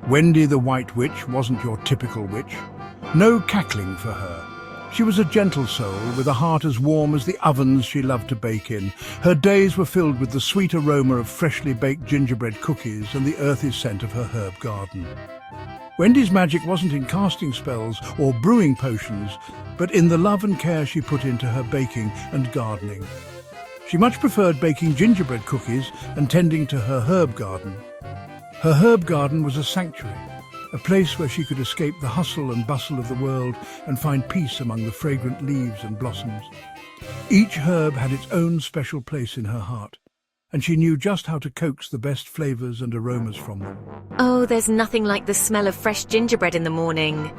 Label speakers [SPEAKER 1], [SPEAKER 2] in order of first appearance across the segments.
[SPEAKER 1] Wendy the White Witch wasn't your typical witch. No cackling for her. She was a gentle soul with a heart as warm as the ovens she loved to bake in. Her days were filled with the sweet aroma of freshly baked gingerbread cookies and the earthy scent of her herb garden. Wendy's magic wasn't in casting spells or brewing potions, but in the love and care she put into her baking and gardening. She much preferred baking gingerbread cookies and tending to her herb garden. Her herb garden was a sanctuary, a place where she could escape the hustle and bustle of the world and find peace among the fragrant leaves and blossoms. Each herb had its own special place in her heart, and she knew just how to coax the best flavors and aromas from them.
[SPEAKER 2] Oh, there's nothing like the smell of fresh gingerbread in the morning.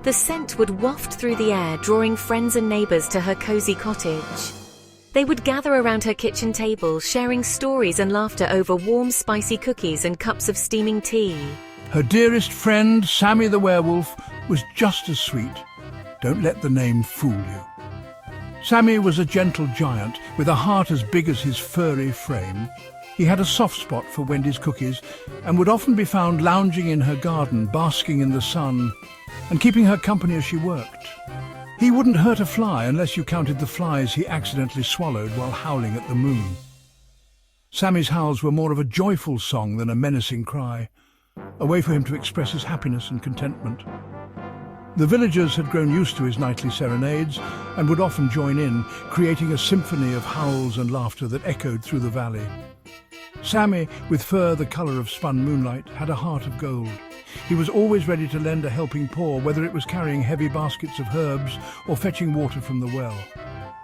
[SPEAKER 2] The scent would waft through the air, drawing friends and neighbors to her cozy cottage. They would gather around her kitchen table, sharing stories and laughter over warm, spicy cookies and cups of steaming tea.
[SPEAKER 1] Her dearest friend, Sammy the werewolf, was just as sweet. Don't let the name fool you. Sammy was a gentle giant with a heart as big as his furry frame. He had a soft spot for Wendy's cookies and would often be found lounging in her garden, basking in the sun and keeping her company as she worked. He wouldn't hurt a fly unless you counted the flies he accidentally swallowed while howling at the moon. Sammy's howls were more of a joyful song than a menacing cry, a way for him to express his happiness and contentment. The villagers had grown used to his nightly serenades and would often join in, creating a symphony of howls and laughter that echoed through the valley. Sammy, with fur the colour of spun moonlight, had a heart of gold. He was always ready to lend a helping paw, whether it was carrying heavy baskets of herbs or fetching water from the well.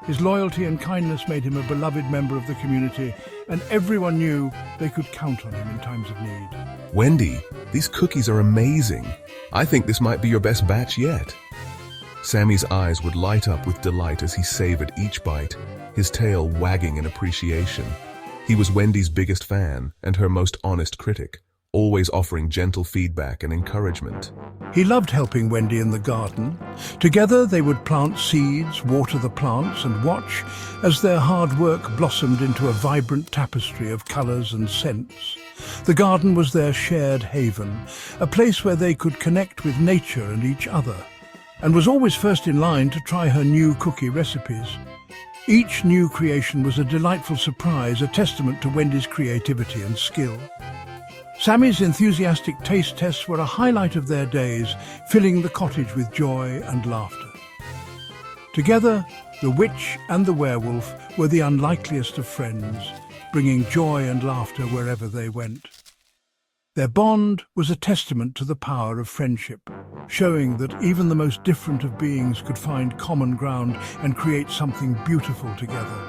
[SPEAKER 1] His loyalty and kindness made him a beloved member of the community, and everyone knew they could count on him in times of need.
[SPEAKER 3] Wendy, these cookies are amazing. I think this might be your best batch yet. Sammy's eyes would light up with delight as he savored each bite, his tail wagging in appreciation. He was Wendy's biggest fan and her most honest critic, always offering gentle feedback and encouragement.
[SPEAKER 1] He loved helping Wendy in the garden. Together they would plant seeds, water the plants, and watch as their hard work blossomed into a vibrant tapestry of colours and scents. The garden was their shared haven, a place where they could connect with nature and each other, and was always first in line to try her new cookie recipes. Each new creation was a delightful surprise, a testament to Wendy's creativity and skill. Sammy's enthusiastic taste tests were a highlight of their days, filling the cottage with joy and laughter. Together, the witch and the werewolf were the unlikeliest of friends, bringing joy and laughter wherever they went. Their bond was a testament to the power of friendship, showing that even the most different of beings could find common ground and create something beautiful together.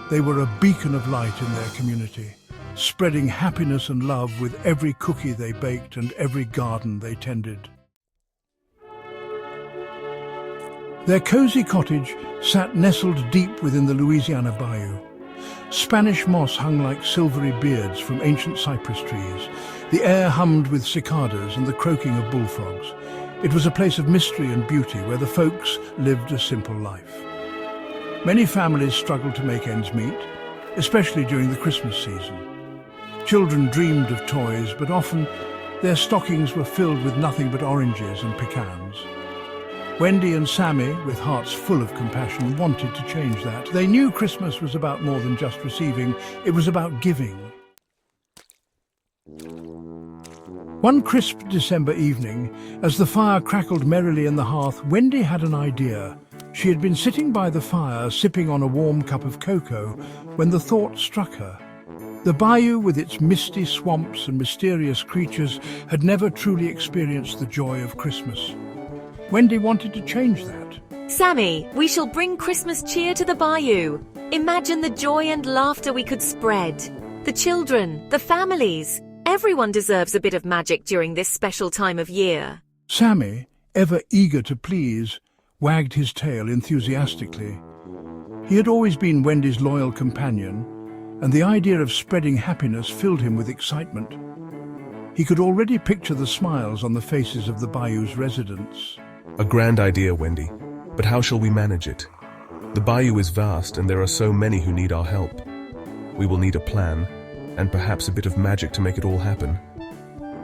[SPEAKER 1] They were a beacon of light in their community, spreading happiness and love with every cookie they baked and every garden they tended. Their cozy cottage sat nestled deep within the Louisiana bayou. Spanish moss hung like silvery beards from ancient cypress trees. The air hummed with cicadas and the croaking of bullfrogs. It was a place of mystery and beauty where the folks lived a simple life. Many families struggled to make ends meet, especially during the Christmas season. Children dreamed of toys, but often their stockings were filled with nothing but oranges and pecans. Wendy and Sammy, with hearts full of compassion, wanted to change that. They knew Christmas was about more than just receiving, it was about giving. One crisp December evening, as the fire crackled merrily in the hearth, Wendy had an idea. She had been sitting by the fire, sipping on a warm cup of cocoa, when the thought struck her. The bayou, with its misty swamps and mysterious creatures, had never truly experienced the joy of Christmas. Wendy wanted to change that.
[SPEAKER 2] Sammy, we shall bring Christmas cheer to the bayou. Imagine the joy and laughter we could spread. The children, the families, everyone deserves a bit of magic during this special time of year.
[SPEAKER 1] Sammy, ever eager to please, wagged his tail enthusiastically. He had always been Wendy's loyal companion, and the idea of spreading happiness filled him with excitement. He could already picture the smiles on the faces of the bayou's residents.
[SPEAKER 3] A grand idea, Wendy, but how shall we manage it? The bayou is vast and there are so many who need our help. We will need a plan, and perhaps a bit of magic to make it all happen.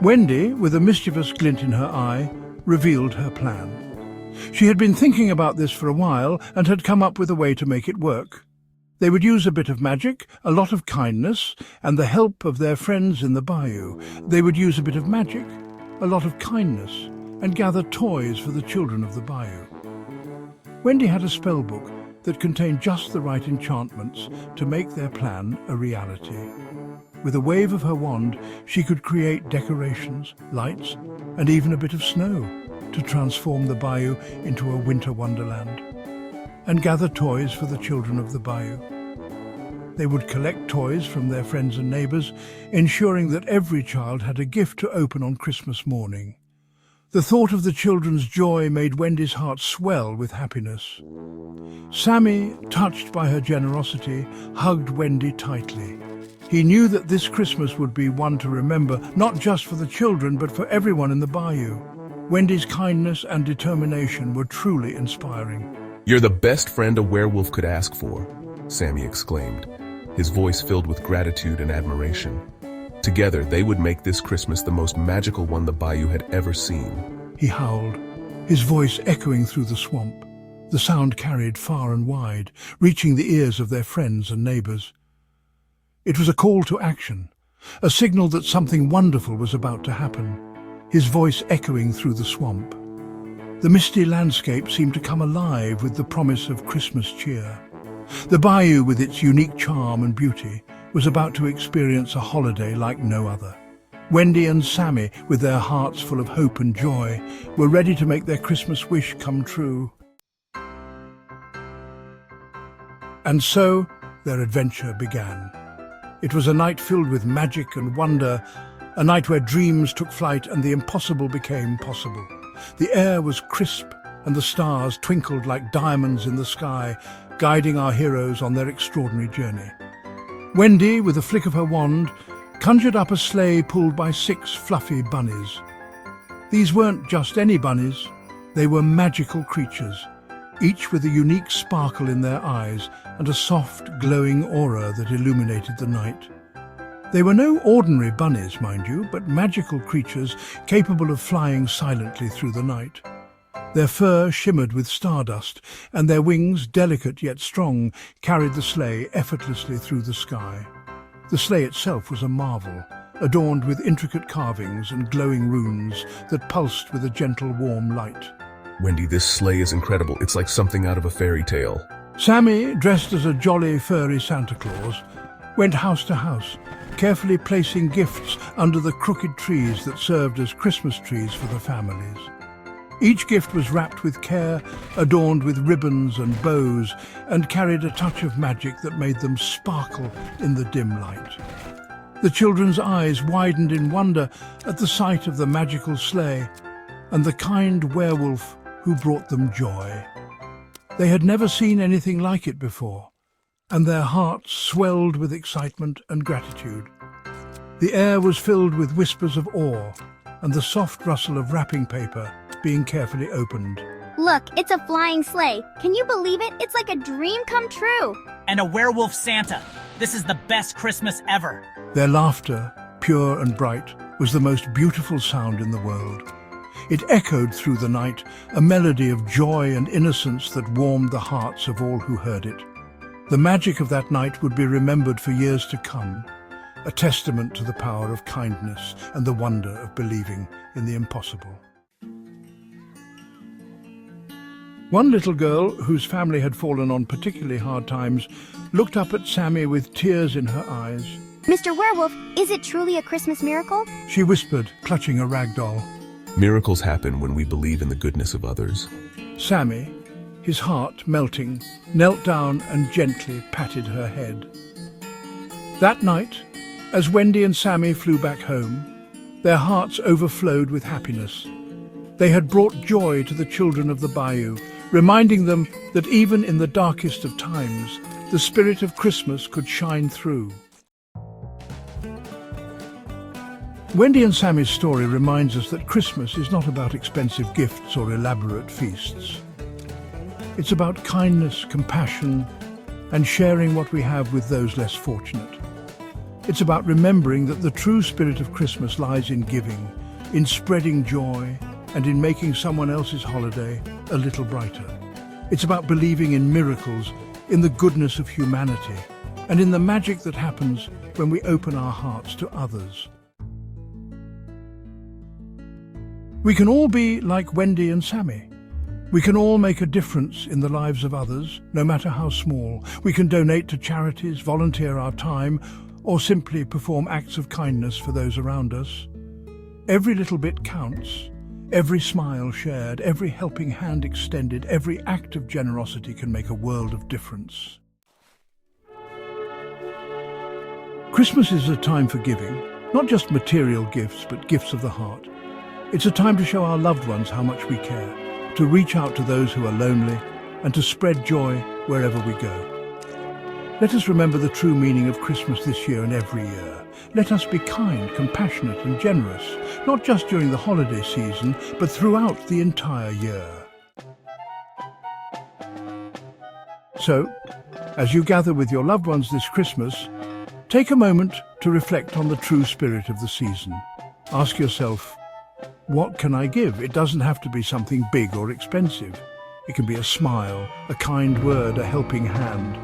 [SPEAKER 1] Wendy, with a mischievous glint in her eye, revealed her plan. She had been thinking about this for a while and had come up with a way to make it work. They would use a bit of magic, a lot of kindness, and the help of their friends in the bayou. They would use a bit of magic, a lot of kindness, and gather toys for the children of the bayou. Wendy had a spell book that contained just the right enchantments to make their plan a reality. With a wave of her wand, she could create decorations, lights, and even a bit of snow to transform the bayou into a winter wonderland, and gather toys for the children of the bayou. They would collect toys from their friends and neighbors, ensuring that every child had a gift to open on Christmas morning. The thought of the children's joy made Wendy's heart swell with happiness. Sammy, touched by her generosity, hugged Wendy tightly. He knew that this Christmas would be one to remember, not just for the children, but for everyone in the bayou. Wendy's kindness and determination were truly inspiring.
[SPEAKER 3] "You're the best friend a werewolf could ask for," Sammy exclaimed, his voice filled with gratitude and admiration. Together, they would make this Christmas the most magical one the bayou had ever seen.
[SPEAKER 1] He howled, his voice echoing through the swamp. The sound carried far and wide, reaching the ears of their friends and neighbors. It was a call to action, a signal that something wonderful was about to happen, his voice echoing through the swamp. The misty landscape seemed to come alive with the promise of Christmas cheer. The bayou, with its unique charm and beauty, was about to experience a holiday like no other. Wendy and Sammy, with their hearts full of hope and joy, were ready to make their Christmas wish come true. And so their adventure began. It was a night filled with magic and wonder, a night where dreams took flight and the impossible became possible. The air was crisp and the stars twinkled like diamonds in the sky, guiding our heroes on their extraordinary journey. Wendy, with a flick of her wand, conjured up a sleigh pulled by 6 fluffy bunnies. These weren't just any bunnies, they were magical creatures, each with a unique sparkle in their eyes and a soft, glowing aura that illuminated the night. They were no ordinary bunnies, mind you, but magical creatures capable of flying silently through the night. Their fur shimmered with stardust, and their wings, delicate yet strong, carried the sleigh effortlessly through the sky. The sleigh itself was a marvel, adorned with intricate carvings and glowing runes that pulsed with a gentle, warm light.
[SPEAKER 3] "Wendy, this sleigh is incredible. It's like something out of a fairy tale."
[SPEAKER 1] Sammy, dressed as a jolly, furry Santa Claus, went house to house, carefully placing gifts under the crooked trees that served as Christmas trees for the families. Each gift was wrapped with care, adorned with ribbons and bows, and carried a touch of magic that made them sparkle in the dim light. The children's eyes widened in wonder at the sight of the magical sleigh and the kind werewolf who brought them joy. They had never seen anything like it before, and their hearts swelled with excitement and gratitude. The air was filled with whispers of awe and the soft rustle of wrapping paper being carefully opened.
[SPEAKER 4] Look, it's a flying sleigh. Can you believe it? It's like a dream come true.
[SPEAKER 5] And a werewolf Santa. This is the best Christmas ever.
[SPEAKER 1] Their laughter, pure and bright, was the most beautiful sound in the world. It echoed through the night, a melody of joy and innocence that warmed the hearts of all who heard it. The magic of that night would be remembered for years to come, a testament to the power of kindness and the wonder of believing in the impossible. One little girl, whose family had fallen on particularly hard times, looked up at Sammy with tears in her eyes.
[SPEAKER 4] Mr. Werewolf, is it truly a Christmas miracle?
[SPEAKER 1] She whispered, clutching a rag doll.
[SPEAKER 3] "Miracles happen when we believe in the goodness of others."
[SPEAKER 1] Sammy, his heart melting, knelt down and gently patted her head. That night, as Wendy and Sammy flew back home, their hearts overflowed with happiness. They had brought joy to the children of the bayou, reminding them that even in the darkest of times, the spirit of Christmas could shine through. Wendy and Sammy's story reminds us that Christmas is not about expensive gifts or elaborate feasts. It's about kindness, compassion, and sharing what we have with those less fortunate. It's about remembering that the true spirit of Christmas lies in giving, in spreading joy, and in making someone else's holiday a little brighter. It's about believing in miracles, in the goodness of humanity, and in the magic that happens when we open our hearts to others. We can all be like Wendy and Sammy. We can all make a difference in the lives of others, no matter how small. We can donate to charities, volunteer our time, or simply perform acts of kindness for those around us. Every little bit counts. Every smile shared, every helping hand extended, every act of generosity can make a world of difference. Christmas is a time for giving, not just material gifts, but gifts of the heart. It's a time to show our loved ones how much we care, to reach out to those who are lonely, and to spread joy wherever we go. Let us remember the true meaning of Christmas this year and every year. Let us be kind, compassionate and generous, not just during the holiday season, but throughout the entire year. So, as you gather with your loved ones this Christmas, take a moment to reflect on the true spirit of the season. Ask yourself, what can I give? It doesn't have to be something big or expensive. It can be a smile, a kind word, a helping hand.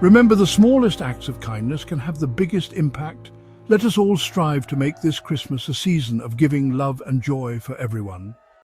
[SPEAKER 1] Remember, the smallest acts of kindness can have the biggest impact. Let us all strive to make this Christmas a season of giving love and joy for everyone.